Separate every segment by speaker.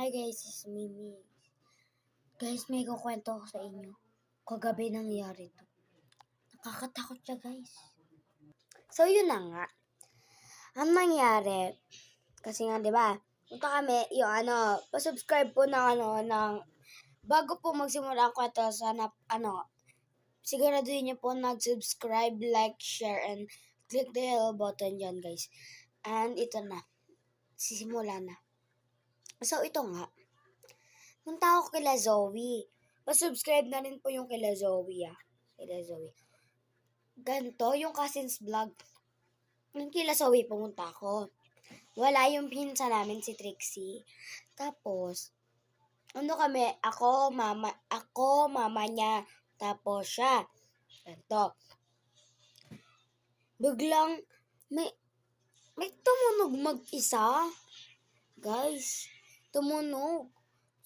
Speaker 1: Hi guys, it's Mimi. Guys, may kukwento ko sa inyo. Kagabi nangyari to. Nakakatakot siya guys. So yun na nga. Ang nangyari, kasi nga 'di ba? Punta kami, yung pa-subscribe po ng bago po magsimula ang kwento, sana siguraduhin niyo po nag-subscribe, like, share, and click the yellow button dyan guys. And ito na. Sisimula na. So ito nga. Punta ako kila Zoe. Pa-subscribe na rin po yung kila Zoe Kila Zoe. Ganto yung Cousins Vlog. Yung kila Zoe pumunta ako. Wala yung pinsa namin si Trixie. Tapos, kami, ako, mama niya, tapos siya. Ganto. Biglang, may tumunog mag-isa. Guys, tumunog.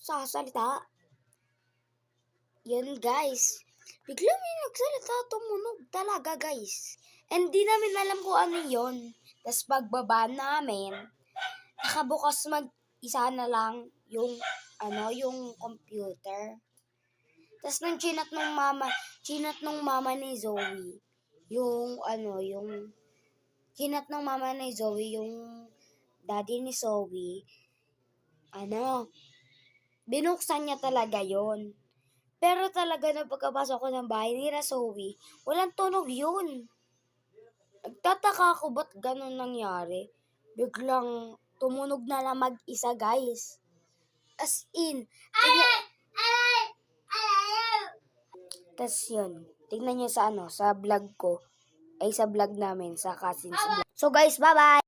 Speaker 1: Sasalita. Yan guys. Biglang may nagsalita, tumunog talaga guys. And di namin alam kung ano yun. Tapos pagbaba namin, nakabukas mag-isa na lang yung computer. Tapos nung chinat nung mama ni Zoe, chinat ng mama ni Zoe, yung daddy ni Zoe, binuksan niya talaga yon. Pero talaga na pagkapasok ko ng bahay ni Zoe, walang tunog yun. Nagtataka ako ba't ganun nangyari. Biglang tumunog na lang mag-isa guys. As in, tas yun, tignan nyo sa vlog ko, sa vlog namin, sa Cousins Vlog. So guys, bye-bye!